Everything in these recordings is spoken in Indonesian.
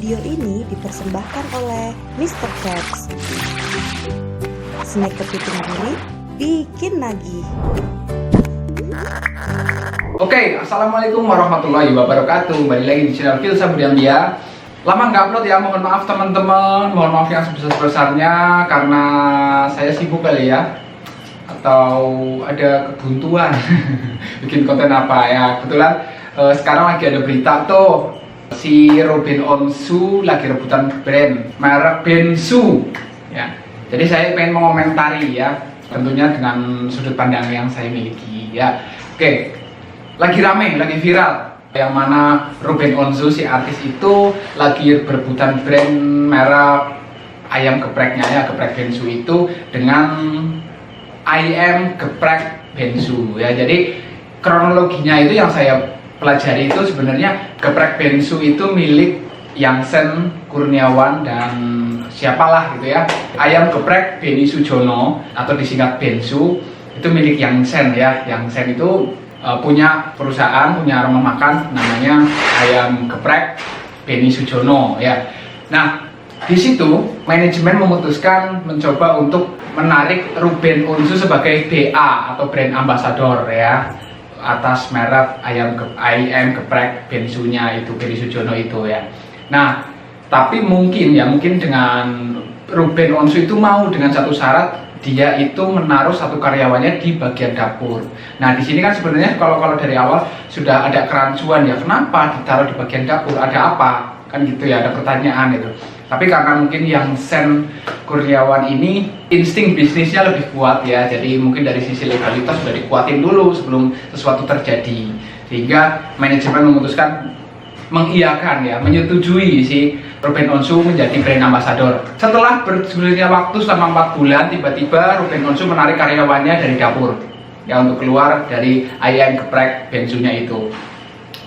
Video ini dipersembahkan oleh Mr. Krabs. Snack kepiting gurih, bikin nagih. Oke, assalamualaikum warahmatullahi wabarakatuh. Kembali lagi di channel Filsa Budiambia. Lama nggak upload ya, mohon maaf teman-teman. Mohon maaf yang sebesar-besarnya karena saya sibuk kali ya, atau ada kebuntuan bikin konten apa ya. Kebetulan sekarang lagi ada berita tuh, si Ruben Onsu lagi rebutan brand merek Bensu ya. Jadi saya pengen mengomentari ya, tentunya dengan sudut pandang yang saya miliki ya. Oke, lagi rame, lagi viral, yang mana Ruben Onsu si artis itu lagi berebutan brand merek ayam gepreknya ya, geprek Bensu itu dengan ayam geprek Bensu ya. Jadi kronologinya itu yang saya pelajari itu sebenarnya geprek Bensu itu milik Yangsen Kurniawan dan siapalah gitu ya. Ayam geprek Beni Sujono atau disingkat Bensu itu milik Yangsen ya. Yangsen itu punya perusahaan, punya rumah makan namanya ayam geprek Beni Sujono ya. Nah, di situ manajemen memutuskan mencoba untuk menarik Ruben Onsu sebagai BA atau brand ambassador ya atas merek ayam geprek Bensunya itu, Beni Sujono itu ya. Nah, tapi mungkin dengan Ruben Onsu itu mau dengan satu syarat, dia itu menaruh satu karyawannya di bagian dapur. Nah, di sini kan sebenarnya kalau dari awal sudah ada kerancuan ya, kenapa ditaruh di bagian dapur? Ada apa? Kan gitu ya, ada pertanyaan itu. Tapi karena mungkin Yangsen Kurniawan ini insting bisnisnya lebih kuat ya, jadi mungkin dari sisi legalitas sudah dikuatin dulu sebelum sesuatu terjadi, sehingga manajemen memutuskan mengiyakan ya, menyetujui si Ruben Onsu menjadi brand ambassador. Setelah bergulirnya waktu selama 4 bulan, tiba-tiba Ruben Onsu menarik karyawannya dari dapur ya untuk keluar dari ayam geprek Bensunya itu.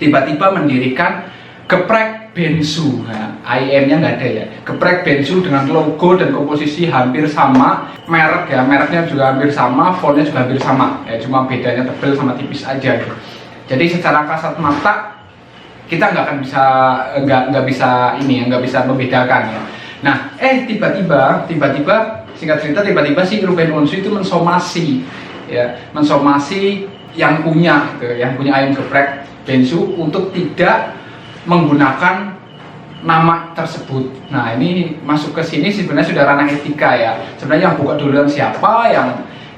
Tiba-tiba mendirikan geprek Bensu, nah, IM-nya nggak ada ya. Geprek Bensu dengan logo dan komposisi hampir sama, merek ya, mereknya juga hampir sama, fontnya juga hampir sama, ya cuma bedanya tebel sama tipis aja. Gitu. Jadi secara kasat mata kita nggak bisa membedakan ya. Nah, tiba-tiba singkat cerita tiba-tiba si Ruben Onsu itu mensomasi yang punya ayam geprek Bensu untuk tidak menggunakan nama tersebut. Nah, ini masuk ke sini sebenarnya sudah ranah etika ya. Sebenarnya yang buka duluan siapa,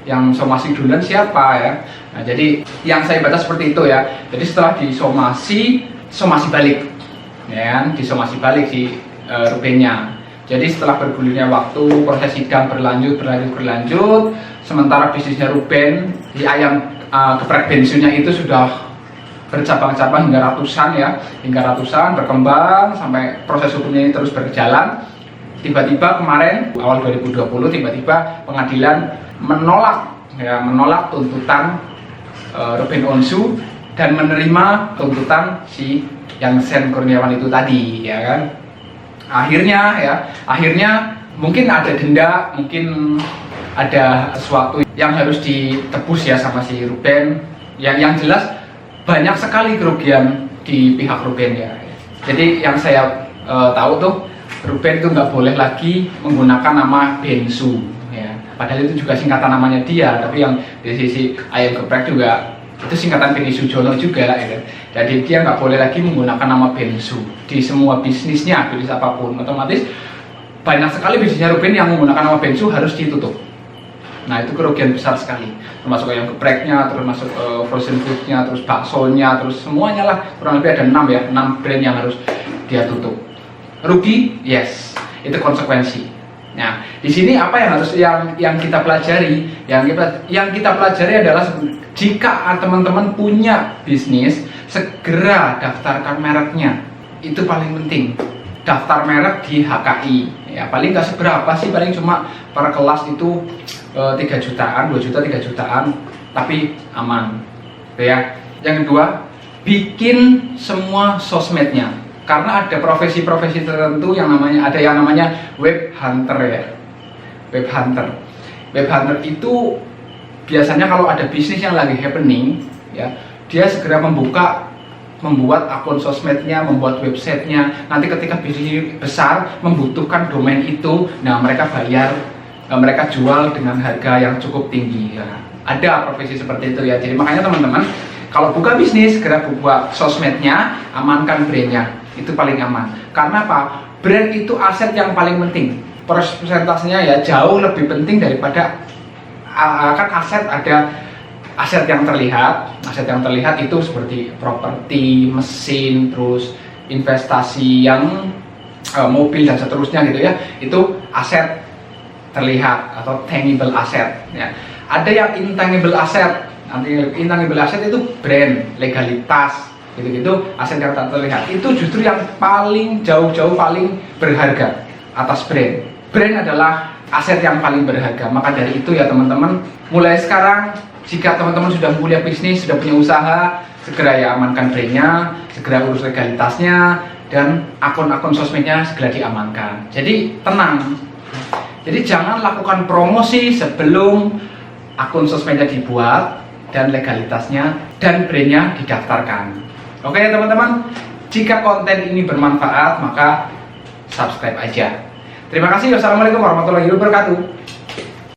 yang somasi duluan siapa ya. Nah, jadi yang saya baca seperti itu ya. Jadi setelah somasi balik ya, disomasi balik si Rubennya. Jadi setelah bergulirnya waktu, proses sidang berlanjut, sementara bisnisnya Ruben di ayam geprek Bensunya itu sudah bercabang-cabang hingga ratusan berkembang sampai proses hukumnya ini terus berjalan. Tiba-tiba kemarin awal 2020 tiba-tiba pengadilan menolak tuntutan Ruben Onsu dan menerima tuntutan si Yangsen Kurniawan itu tadi ya kan. Akhirnya mungkin ada denda, mungkin ada sesuatu yang harus ditebus ya sama si Ruben. Yang jelas banyak sekali kerugian di pihak Ruben ya. Jadi yang saya tahu tuh, Ruben itu nggak boleh lagi menggunakan nama Bensu ya. Padahal itu juga singkatan namanya dia, tapi yang di sisi ayam geprek juga itu singkatan Beni Sujono juga ya. Jadi dia nggak boleh lagi menggunakan nama Bensu di semua bisnis apapun. Otomatis banyak sekali bisnisnya Ruben yang menggunakan nama Bensu harus ditutup. Nah, itu kerugian besar sekali, termasuk ayam gepreknya, terus masuk frozen foodnya, terus baksonya, terus semuanya lah. Kurang lebih ada 6 brand yang harus dia tutup. Rugi, yes, itu konsekuensi. Nah, di sini apa yang kita pelajari? Yang kita pelajari adalah jika teman-teman punya bisnis, segera daftarkan mereknya. Itu paling penting. Daftar merek di HKI ya, paling nggak seberapa sih, paling cuma per kelas itu 3 jutaan, 2 juta, 3 jutaan, tapi aman ya. Yang kedua, bikin semua sosmednya, karena ada profesi-profesi tertentu yang namanya web hunter ya. Web hunter itu biasanya kalau ada bisnis yang lagi happening ya, dia segera membuka membuat akun sosmednya, membuat websitenya. Nanti ketika bisnis besar membutuhkan domain itu, nah mereka bayar, mereka jual dengan harga yang cukup tinggi. Ya, ada profesi seperti itu ya. Jadi makanya teman-teman, kalau buka bisnis segera buat sosmednya, amankan brandnya, itu paling aman. Karena apa? Brand itu aset yang paling penting. Persentasenya ya jauh lebih penting daripada kan aset. Ada aset yang terlihat. Aset yang terlihat itu seperti properti, mesin, terus investasi yang mobil dan seterusnya gitu ya. Itu aset terlihat atau tangible asset ya. Ada yang intangible asset. Nanti intangible asset itu brand, legalitas, gitu-gitu, aset yang tak terlihat. Itu justru yang paling jauh-jauh paling berharga atas brand. Brand adalah aset yang paling berharga. Maka dari itu ya teman-teman, mulai sekarang jika teman-teman sudah punya bisnis, sudah punya usaha, segera ya amankan brandnya, segera urus legalitasnya, dan akun-akun sosmednya segera diamankan. Jadi tenang. Jadi jangan lakukan promosi sebelum akun sosmednya dibuat dan legalitasnya dan brandnya didaftarkan. Oke ya teman-teman, jika konten ini bermanfaat maka subscribe aja. Terima kasih. Wassalamualaikum warahmatullahi wabarakatuh.